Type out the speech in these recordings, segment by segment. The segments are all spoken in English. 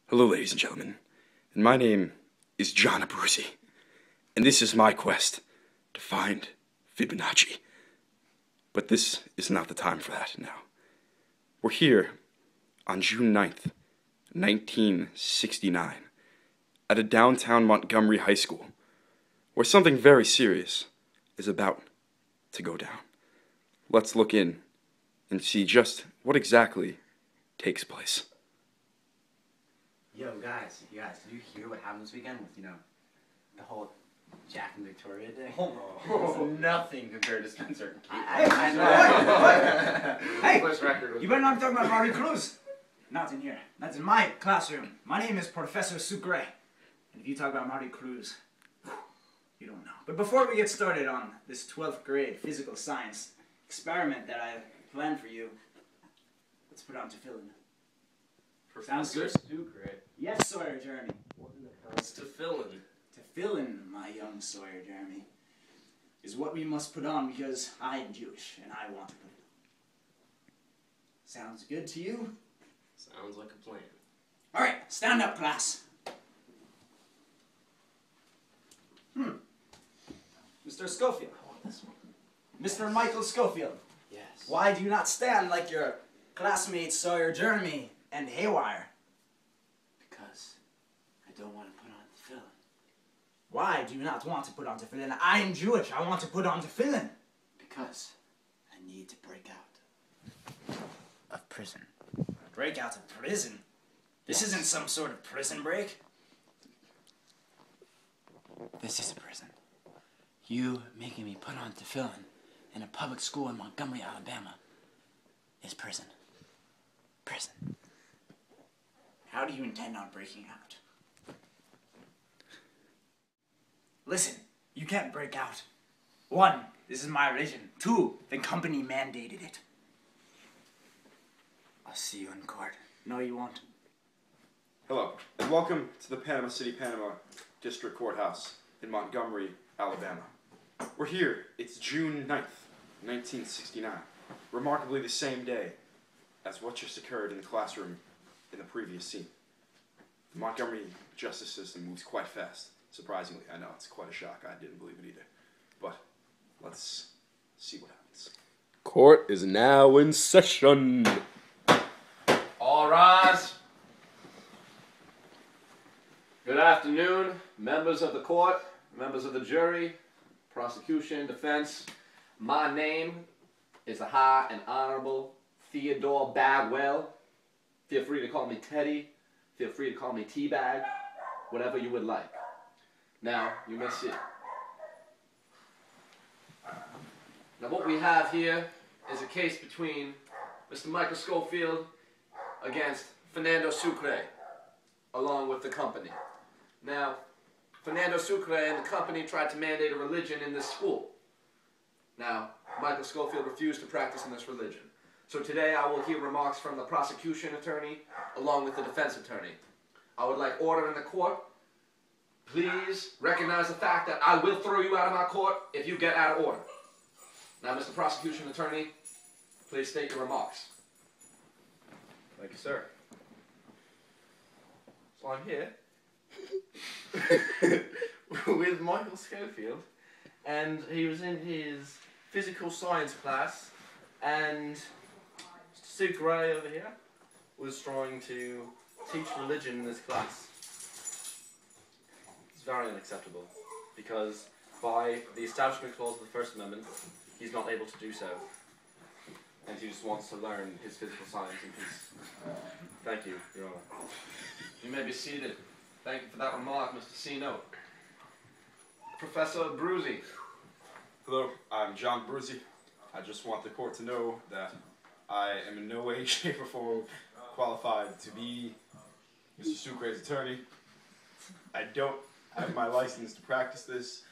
Hello, ladies and gentlemen, and my name is John Abruzzi, and this is my quest to find Fibonacci. But this is not the time for that now. We're here on June 9th, 1969, at a downtown Montgomery high school, where something very serious is about to go down. Let's look in and see just what exactly takes place. Yo, guys, did you hear what happened this weekend with, the whole Jack and Victoria thing? It's nothing compared to Spencer and Keith. I know. Hey, First record was you better not be talking about Marie Cruz. Not in here. That's in my classroom. My name is Professor Sucre. And if you talk about Marie Cruz, you don't know. But before we get started on this 12th grade physical science experiment that I planned for you, let's put on tefillin. Sounds good? Sucre. Yes, Sawyer Jeremy. What in the hell is tefillin? Tefillin, my young Sawyer Jeremy, is what we must put on because I am Jewish and I want to put it on. Sounds good to you? Sounds like a plan. Alright, stand up, class. Mr. Schofield. This one. Mr. Michael Schofield. Yes. Why do you not stand like your classmates Sawyer Jeremy and Haywire? Because I don't want to put on tefillin. Why do you not want to put on tefillin? I am Jewish. I want to put on tefillin. Because I need to break out of prison. Break out of prison? This isn't some sort of prison break. This is a prison. You making me put on tefillin in a public school in Montgomery, Alabama is prison. Prison. How do you intend on breaking out? Listen, you can't break out. 1, this is my religion. 2, the company mandated it. I'll see you in court. No, you won't. Hello, and welcome to the Panama City, Panama District Courthouse in Montgomery, Alabama. We're here. It's June 9th, 1969. Remarkably the same day as what just occurred in the classroom in the previous scene. The Montgomery justice system moves quite fast. Surprisingly, I know, it's quite a shock. I didn't believe it either. But let's see what happens. Court is now in session. All rise. Good afternoon, members of the court, members of the jury, prosecution, defense. My name is the High and Honorable Theodore Bagwell. Feel free to call me Teddy. Feel free to call me Teabag. Whatever you would like. Now, you may sit. Now, what we have here is a case between Mr. Michael Schofield against Fernando Sucre, along with the company. Now, Fernando Sucre and the company tried to mandate a religion in this school. Now, Michael Schofield refused to practice in this religion. So today I will hear remarks from the prosecution attorney along with the defense attorney. I would like order in the court. Please recognize the fact that I will throw you out of my court if you get out of order. Now, Mr. Prosecution Attorney, please state your remarks. Thank you, sir. So I'm here with Michael Schofield, and he was in his physical science class, and Sucre over here was trying to teach religion in this class. It's very unacceptable, because by the Establishment Clause of the First Amendment, he's not able to do so, and he just wants to learn his physical science in peace. Thank you, Your Honor. You may be seated. Thank you for that remark, Mr. C-Note. Professor Abruzzi. Hello, I'm John Abruzzi. I just want the court to know that I am in no way, shape, or form qualified to be Mr. Sucre's attorney. I don't have my license to practice this,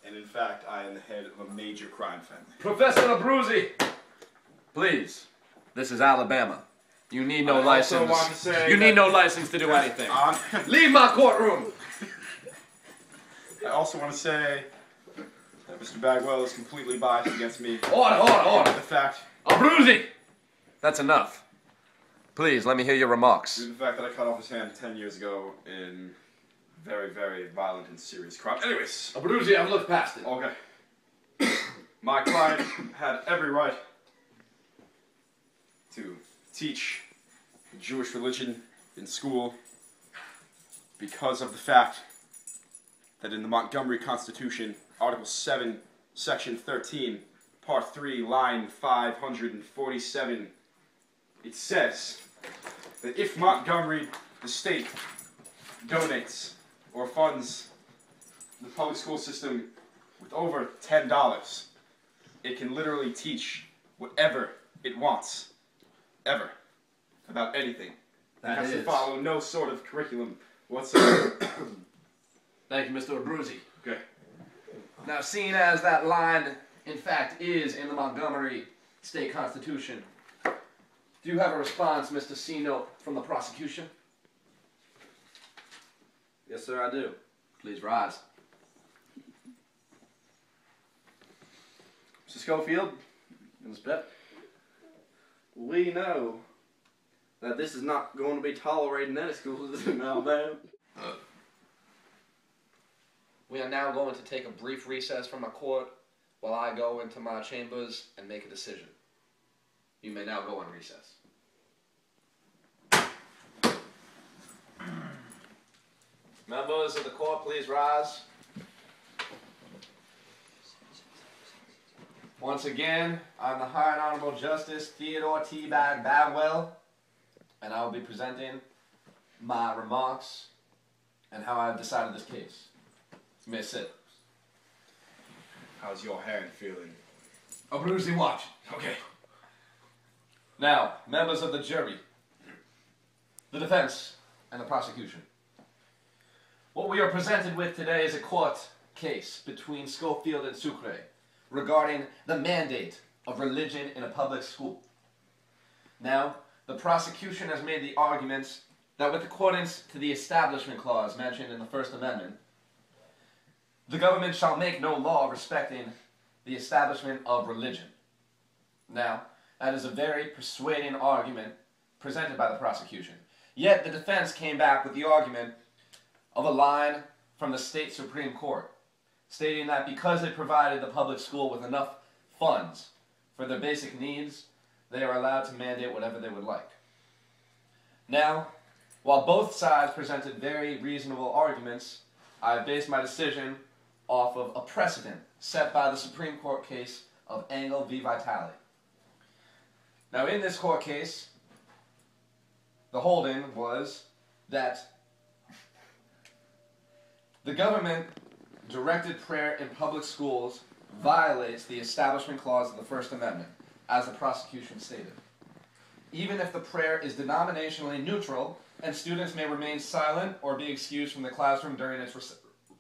and in fact, I am the head of a major crime family. Professor Abruzzi! Please, this is Alabama. You need no license. You need no license to do anything. Leave my courtroom! I also want to say that Mr. Bagwell is completely biased against me. Order! The fact... Abruzzi! That's enough. Please, let me hear your remarks. Due to the fact that I cut off his hand 10 years ago in very, very violent and serious crime. Anyways. Abruzzi, I've looked past it. Okay. My client had every right to teach the Jewish religion in school because of the fact that in the Montgomery Constitution, Article 7, Section 13, Part 3, line 547, it says that if Montgomery, the state, donates or funds the public school system with over $10, it can literally teach whatever it wants, ever, about anything. It has to follow no sort of curriculum whatsoever. Thank you, Mr. Abruzzi. Okay. Now, seeing as that line, in fact, is in the Montgomery State Constitution, do you have a response, Mr. C-Note, from the prosecution? Yes, sir, I do. Please rise. Mr. Schofield, Ms. Pep, we know that this is not going to be tolerated in any schools in Alabama. We are now going to take a brief recess from our court while I go into my chambers and make a decision. You may now go on recess. Members of the court, please rise. Once again, I'm the High and Honorable Justice Theodore T. Bagwell, and I will be presenting my remarks and how I've decided this case. You may sit. How's your hand feeling? Abruzzi, watch. Okay. Now, members of the jury, the defense, and the prosecution. What we are presented with today is a court case between Schofield and Sucre regarding the mandate of religion in a public school. Now, the prosecution has made the arguments that with accordance to the Establishment Clause mentioned in the First Amendment, the government shall make no law respecting the establishment of religion. Now, that is a very persuading argument presented by the prosecution. Yet the defense came back with the argument of a line from the state Supreme Court, stating that because it provided the public school with enough funds for their basic needs, they are allowed to mandate whatever they would like. Now, while both sides presented very reasonable arguments, I have based my decision off of a precedent set by the Supreme Court case of Engel v. Vitale. Now, in this court case, the holding was that the government directed prayer in public schools violates the Establishment Clause of the First Amendment, as the prosecution stated, even if the prayer is denominationally neutral and students may remain silent or be excused from the classroom during its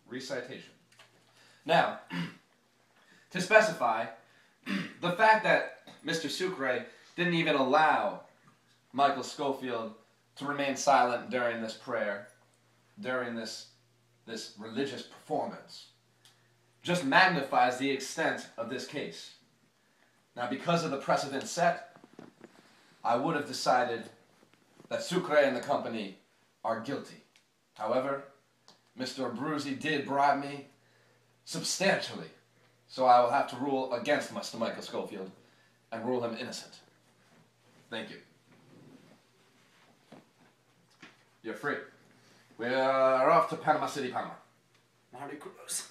recitation. Now, to specify, the fact that Mr. Sucre didn't even allow Michael Schofield to remain silent during this prayer, during this religious performance, just magnifies the extent of this case. Now, because of the precedent set, I would have decided that Sucre and the company are guilty. However, Mr. Abruzzi did bribe me substantially, so I will have to rule against Mr. Michael Schofield and rule him innocent. Thank you. You're free. We are off to Panama City, Panama. Marty Cruz.